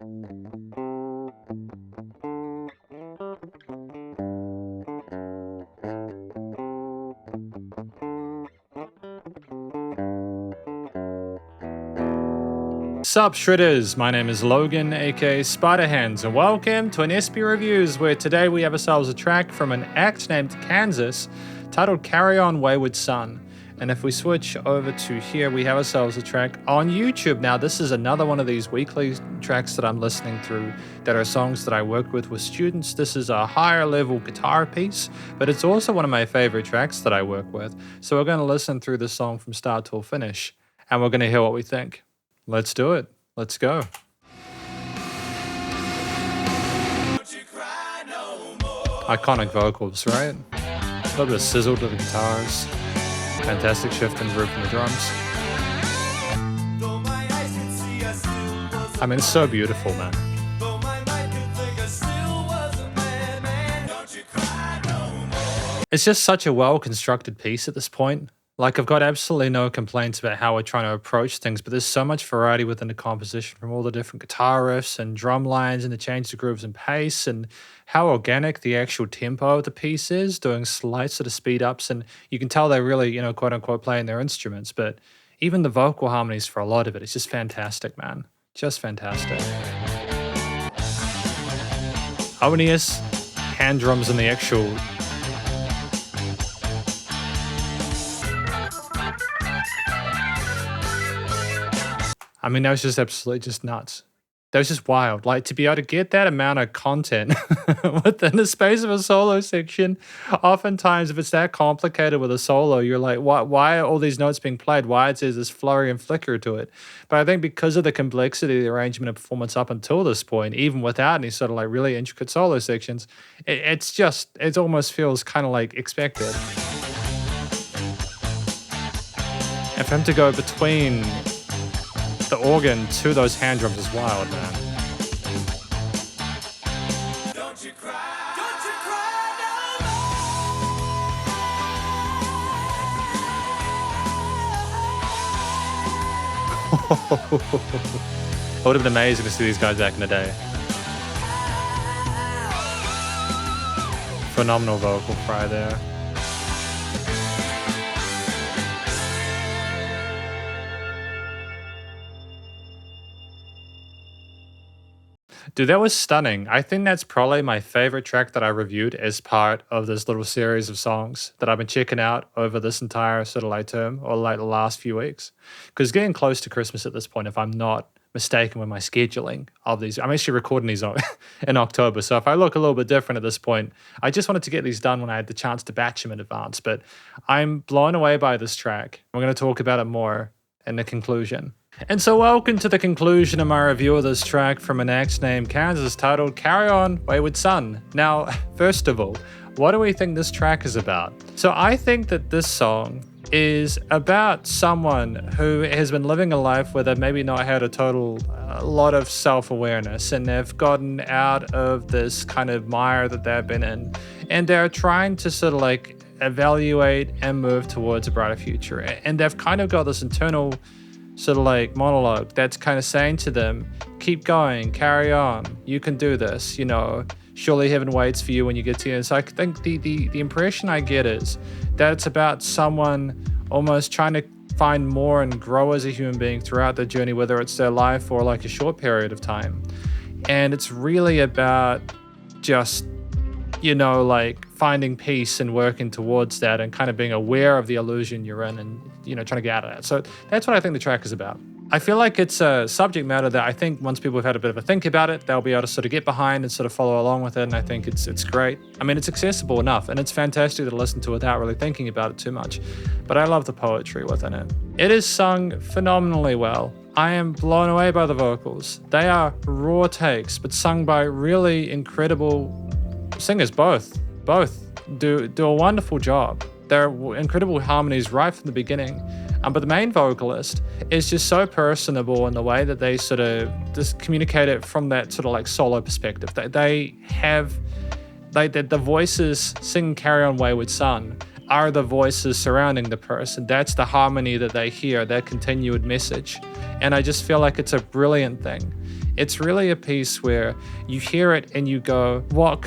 Sup, Shredders? My name is Logan, aka Spiderhands, and welcome to an SP Reviews, where today we have ourselves a track from an act named Kansas titled Carry On Wayward Son. And if we switch over to here, we have ourselves a track on YouTube. Now, this is another one of these weekly tracks that I'm listening through that are songs that I work with students. This is a higher level guitar piece, but it's also one of my favorite tracks that I work with. So we're going to listen through the song from start till finish, and we're going to hear what we think. Let's do it. Let's go. Iconic vocals, right? A little bit of sizzle to the guitars. Fantastic shift and groove from the drums. I mean, it's so beautiful, man. It's just such a well-constructed piece at this point. Like, I've got absolutely no complaints about how we're trying to approach things, but there's so much variety within the composition from all the different guitar riffs and drum lines and the change to grooves and pace, and how organic the actual tempo of the piece is, doing slight sort of speed ups. And you can tell they're really, quote unquote, playing their instruments, but even the vocal harmonies for a lot of it, it's just fantastic, man. Just fantastic. Harmonious hand drums in the actual I mean, that was just absolutely just nuts. That was just wild. Like, to be able to get that amount of content within the space of a solo section, oftentimes if it's that complicated with a solo, you're like, why are all these notes being played? Why is there this flurry and flicker to it? But I think because of the complexity of the arrangement and performance up until this point, even without any sort of like really intricate solo sections, it almost feels kind of like expected. And for him to go between the organ to those hand drums is wild, man. Don't you cry, no more. It would have been amazing to see these guys back in the day. Phenomenal vocal fry there. Dude, that was stunning. I think that's probably my favorite track that I reviewed as part of this little series of songs that I've been checking out over this entire sort of like term or like the last few weeks. Because getting close to Christmas at this point, if I'm not mistaken with my scheduling of these, I'm actually recording these in October. So if I look a little bit different at this point, I just wanted to get these done when I had the chance to batch them in advance. But I'm blown away by this track. We're going to talk about it more in the conclusion. And so welcome to the conclusion of my review of this track from an act named Kansas titled Carry On Wayward Son. Now, first of all, what do we think this track is about? So I think that this song is about someone who has been living a life where they've maybe not had a lot of self-awareness, and they've gotten out of this kind of mire that they've been in, and they're trying to sort of like evaluate and move towards a brighter future. And they've kind of got this internal sort of like monologue that's kind of saying to them, keep going, carry on, you can do this, surely heaven waits for you when you get to it. So I think the impression I get is that it's about someone almost trying to find more and grow as a human being throughout their journey, whether it's their life or like a short period of time. And it's really about just, like finding peace and working towards that and kind of being aware of the illusion you're in and, trying to get out of that. So that's what I think the track is about. I feel like it's a subject matter that I think once people have had a bit of a think about it, they'll be able to sort of get behind and sort of follow along with it. And I think it's great. I mean, it's accessible enough and it's fantastic to listen to without really thinking about it too much. But I love the poetry within it. It is sung phenomenally well. I am blown away by the vocals. They are raw takes, but sung by really incredible singers. Both do a wonderful job. There are incredible harmonies right from the beginning. But the main vocalist is just so personable in the way that they sort of just communicate it from that sort of like solo perspective. The voices singing Carry On Wayward Son are the voices surrounding the person. That's the harmony that they hear, that continued message. And I just feel like it's a brilliant thing. It's really a piece where you hear it and you go, what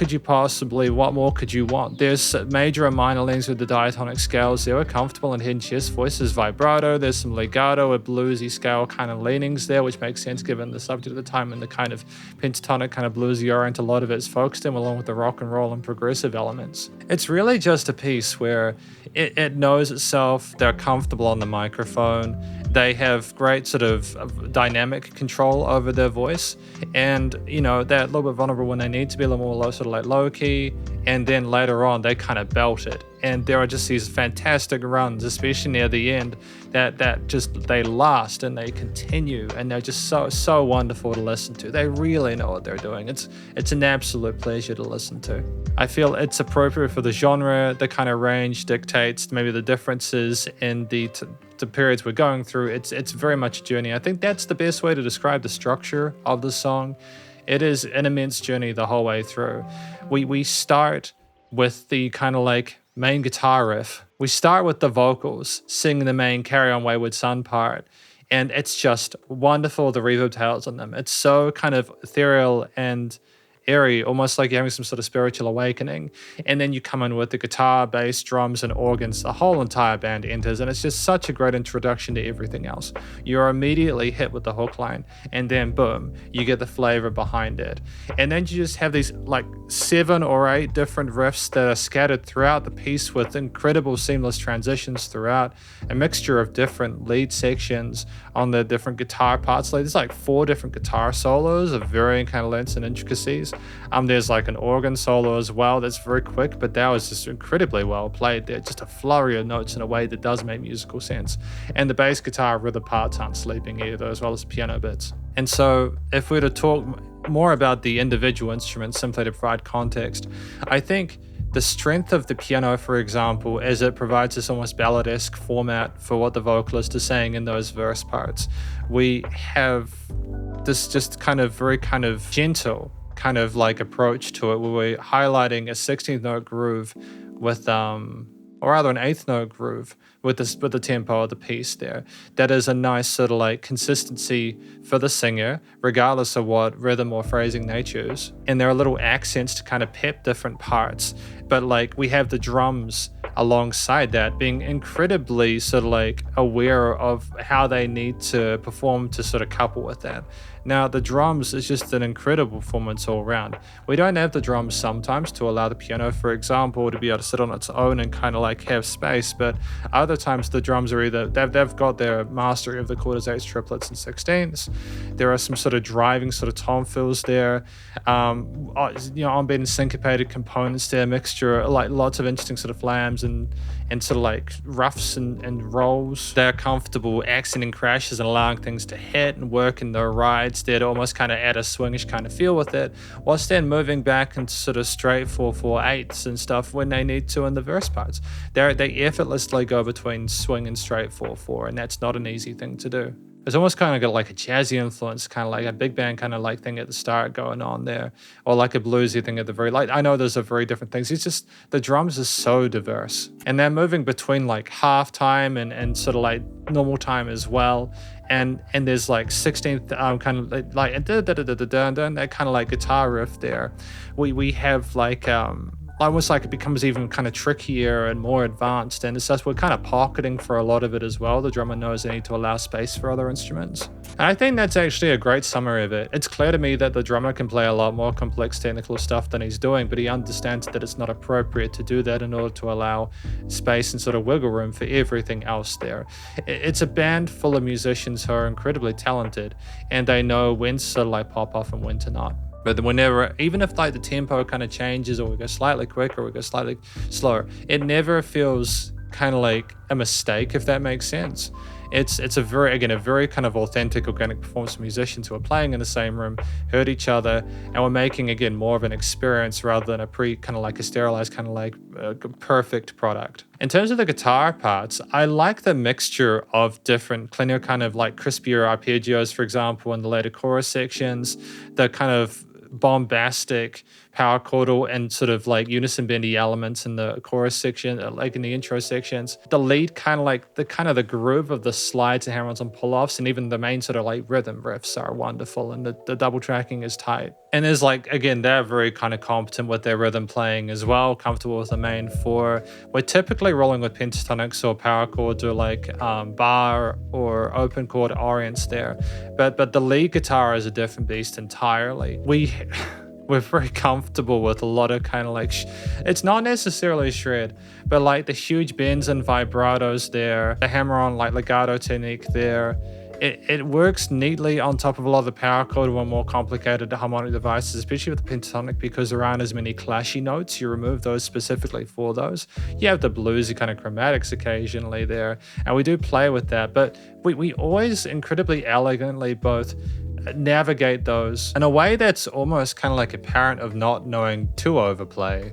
more could you want? There's major and minor leanings with the diatonic scales. They were comfortable in hidden chest voices, vibrato. There's some legato, a bluesy scale kind of leanings there, which makes sense given the subject at the time and the kind of pentatonic kind of bluesy orient a lot of it's focused in, along with the rock and roll and progressive elements. It's really just a piece where it knows itself. They're comfortable on the microphone. They have great sort of dynamic control over their voice, and they're a little bit vulnerable when they need to be a little more low, sort of like low key, and then later on they kind of belt it. And there are just these fantastic runs, especially near the end, that just they last and they continue, and they're just so wonderful to listen to. They really know what they're doing. It's an absolute pleasure to listen to. I feel it's appropriate for the genre. The kind of range dictates maybe the differences in the periods we're going through. It's very much a journey. I think that's the best way to describe the structure of the song. It is an immense journey the whole way through. We start with the kind of like main guitar riff. We start with the vocals singing the main Carry On Wayward Son part, and it's just wonderful, the reverb tails on them. It's so kind of ethereal and airy, almost like you're having some sort of spiritual awakening. And then you come in with the guitar, bass, drums, and organs. The whole entire band enters, and it's just such a great introduction to everything else. You're immediately hit with the hook line, and then boom, you get the flavor behind it. And then you just have these like 7 or 8 different riffs that are scattered throughout the piece with incredible seamless transitions throughout, a mixture of different lead sections on the different guitar parts. Like there's like 4 different guitar solos of varying kind of lengths and intricacies. There's like an organ solo as well that's very quick, but that was just incredibly well played. There, just a flurry of notes in a way that does make musical sense. And the bass guitar rhythm parts aren't sleeping either, as well as piano bits. And so if we were to talk more about the individual instruments simply to provide context, I think the strength of the piano, for example, is it provides this almost balladesque format for what the vocalist is saying in those verse parts. We have this just kind of very kind of gentle kind of like approach to it, where we're highlighting a 16th note groove with or rather an 8th note groove with the tempo of the piece there. That is a nice sort of like consistency for the singer, regardless of what rhythm or phrasing they choose. And there are little accents to kind of pep different parts. But like we have the drums alongside that being incredibly sort of like aware of how they need to perform to sort of couple with that. Now, the drums is just an incredible performance all around. We don't have the drums sometimes to allow the piano, for example, to be able to sit on its own and kind of like have space, but other times the drums are either, they've got their mastery of the quarters, eighths, triplets, and sixteenths. There are some sort of driving sort of tom fills there, onbeat and syncopated components there, mixture, like lots of interesting sort of flams and sort of like roughs and rolls. They're comfortable accenting crashes and allowing things to hit and work in their rides there to almost kind of add a swingish kind of feel with it, whilst then moving back into sort of straight 4/4/8s and stuff when they need to in the verse parts. They effortlessly go between swing and straight 4/4, and that's not an easy thing to do. It's almost kind of got like a jazzy influence, kind of like a big band kind of like thing at the start going on there, or like a bluesy thing at the very, like, I know those are very different things. It's just the drums are so diverse, and they're moving between like half time and sort of like normal time as well. And there's like 16th kind of like that kind of like guitar riff there. We have like almost like it becomes even kind of trickier and more advanced, and it's just we're kind of pocketing for a lot of it as well. The drummer knows they need to allow space for other instruments, and I think that's actually a great summary of it. It's clear to me that the drummer can play a lot more complex technical stuff than he's doing, but he understands that it's not appropriate to do that in order to allow space and sort of wiggle room for everything else there. It's a band full of musicians who are incredibly talented, and they know when to sort of like pop off and when to not. But whenever, even if like the tempo kind of changes, or we go slightly quicker, or we go slightly slower, it never feels kind of like a mistake, if that makes sense. It's a very kind of authentic, organic performance of musicians who are playing in the same room, heard each other, and we're making, again, more of an experience rather than a sterilized kind of like perfect product. In terms of the guitar parts, I like the mixture of different cleaner kind of like crispier arpeggios, for example, in the later chorus sections, the kind of bombastic power chordal and sort of like unison bendy elements in the chorus section, like in the intro sections. The lead kind of like the groove of the slides and hammer-ons and pull-offs, and even the main sort of like rhythm riffs are wonderful, and the double tracking is tight. And there's like, again, they're very kind of competent with their rhythm playing as well, comfortable with the main four. We're typically rolling with pentatonics or power chords or like bar or open chord orients there, but the lead guitar is a different beast entirely. We're very comfortable with a lot of kind of like, it's not necessarily shred, but like the huge bends and vibratos there, the hammer-on like legato technique there. It works neatly on top of a lot of the power chord or more complicated harmonic devices, especially with the pentatonic, because there aren't as many clashy notes. You remove those specifically for those. You have the bluesy kind of chromatics occasionally there, and we do play with that, but we always incredibly elegantly both navigate those in a way that's almost kind of like a parent of not knowing to overplay.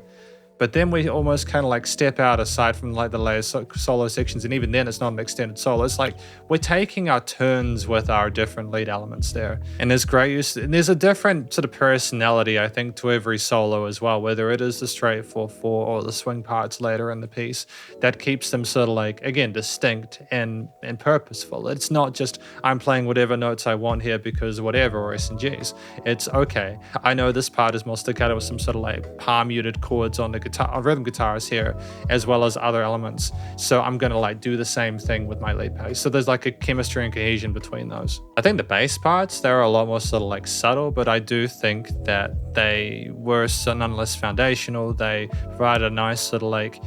But then we almost kind of like step out aside from like the layer solo sections, and even then it's not an extended solo. It's like we're taking our turns with our different lead elements there. And there's great use, and there's a different sort of personality, I think, to every solo as well, whether it is the straight 4/4 or the swing parts later in the piece, that keeps them sort of like, again, distinct and purposeful. It's not just I'm playing whatever notes I want here because whatever, or S and Gs. It's okay, I know this part is more staccato with some sort of like palm muted chords on the guitar, rhythm guitars here, as well as other elements. So I'm gonna like do the same thing with my lead pace. So there's like a chemistry and cohesion between those. I think the bass parts, they're a lot more sort of like subtle, but I do think that they were so nonetheless foundational. They provided a nice sort of like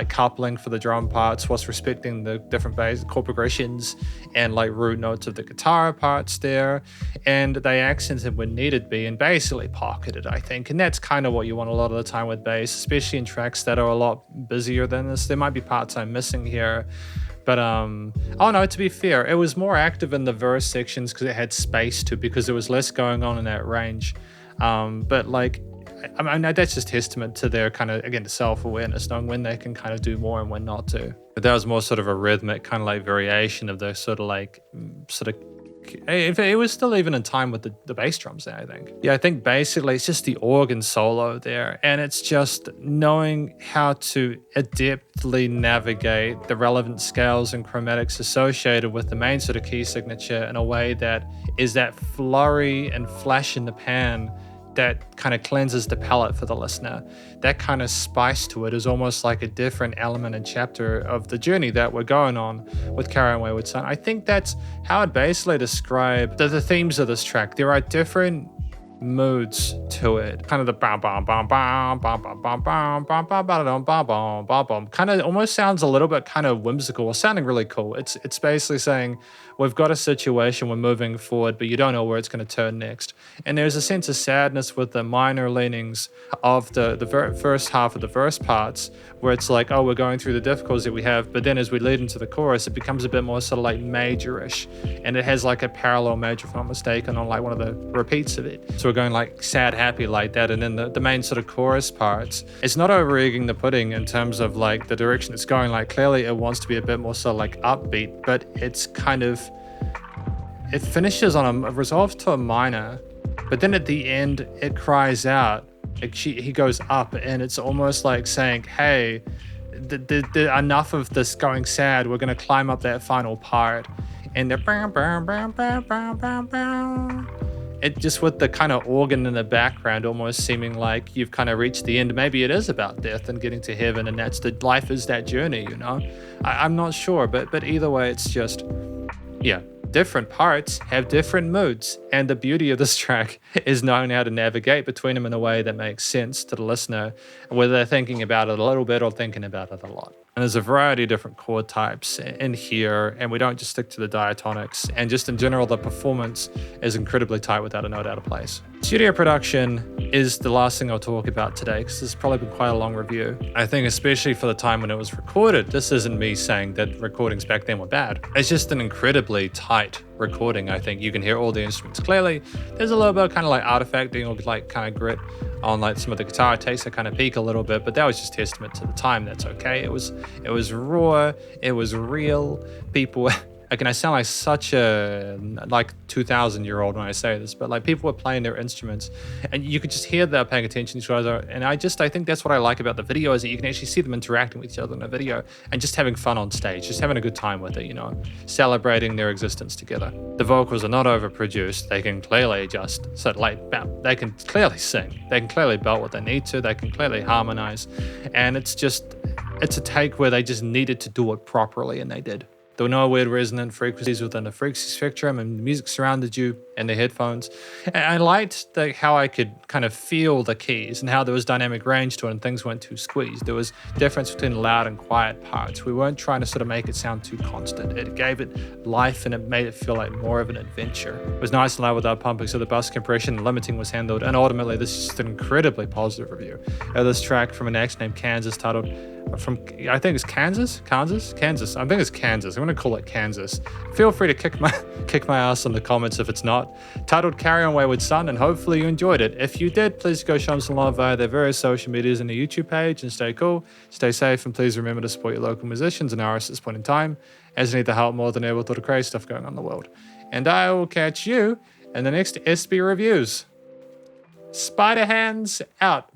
coupling for the drum parts whilst respecting the different bass chord progressions and like root notes of the guitar parts there. And they accented when needed be and basically pocketed, I think. And that's kind of what you want a lot of the time with bass, especially in tracks that are a lot busier than this. There might be parts I'm missing here, but oh no, to be fair, it was more active in the verse sections because it had space to, because there was less going on in that range. But like, I mean, that's just testament to their kind of, again, self-awareness, knowing when they can kind of do more and when not to. But that was more sort of a rhythmic kind of like variation of the sort of it was still even in time with the bass drums there, I think. Yeah, I think basically it's just the organ solo there, and it's just knowing how to adeptly navigate the relevant scales and chromatics associated with the main sort of key signature in a way that is that flurry and flash in the pan that kind of cleanses the palate for the listener. That kind of spice to it is almost like a different element and chapter of the journey that we're going on with Carry On Wayward Son. I think that's how I'd basically describe the themes of this track. There are different moods to it. Kind of the bam bam bam bam bam bam bam bam bam bam bam bam bam bam bam. Kind of almost sounds a little bit kind of whimsical, or sounding really cool. It's basically saying we've got a situation, we're moving forward, but you don't know where it's going to turn next. And there's a sense of sadness with the minor leanings of the first half of the verse parts, where it's like, oh, we're going through the difficulties that we have, but then as we lead into the chorus, it becomes a bit more sort of like majorish, and it has like a parallel major, if I'm not mistaken, on like one of the repeats of it. So we're going like sad, happy like that, and then the main sort of chorus parts, it's not over-egging the pudding in terms of like the direction it's going. Like clearly it wants to be a bit more sort of like upbeat, but it's kind of, it finishes on a resolve to a minor, but then at the end it cries out. He goes up, and it's almost like saying, hey, enough of this going sad, we're going to climb up that final part. And it just, with the kind of organ in the background almost seeming like you've kind of reached the end. Maybe it is about death and getting to heaven, and that's the life is that journey, you know? I'm not sure, but either way, it's just, yeah. Different parts have different moods, and the beauty of this track is knowing how to navigate between them in a way that makes sense to the listener, whether they're thinking about it a little bit or thinking about it a lot. And there's a variety of different chord types in here, and we don't just stick to the diatonics, and just in general, the performance is incredibly tight without a note out of place. Studio production is the last thing I'll talk about today, because this has probably been quite a long review. I think especially for the time when it was recorded, this isn't me saying that recordings back then were bad. It's just an incredibly tight recording. I think you can hear all the instruments clearly. There's a little bit of kind of like artifacting or like kind of grit on like some of the guitar takes that kind of peak a little bit, but that was just testament to the time. That's okay. It was raw, it was real. People Again, I sound like such a like 2,000-year-old when I say this, but like people were playing their instruments, and you could just hear they're paying attention to each other. And I think that's what I like about the video is that you can actually see them interacting with each other in a video and just having fun on stage, just having a good time with it, celebrating their existence together. The vocals are not overproduced. They can clearly just they can clearly sing. They can clearly belt what they need to. They can clearly harmonize, and it's a take where they just needed to do it properly, and they did. There were no weird resonant frequencies within the frequency spectrum, and the music surrounded you in the headphones. And I liked how I could kind of feel the keys and how there was dynamic range to it and things weren't too squeezed. There was difference between loud and quiet parts. We weren't trying to sort of make it sound too constant. It gave it life and it made it feel like more of an adventure. It was nice and loud without pumping, so the bus compression and limiting was handled. And ultimately, this is just an incredibly positive review of this track from an act named Kansas titled I think it's Kansas. I think it's Kansas. I'm gonna call it Kansas. Feel free to kick my ass in the comments if it's not. Titled Carry On Wayward Son, and hopefully you enjoyed it. If you did, please go show them some love via their various social medias and their YouTube page, and stay cool, stay safe, and please remember to support your local musicians and artists at this point in time, as they need the help more than ever with all the crazy stuff going on in the world. And I will catch you in the next SB Reviews. Spider Hands out.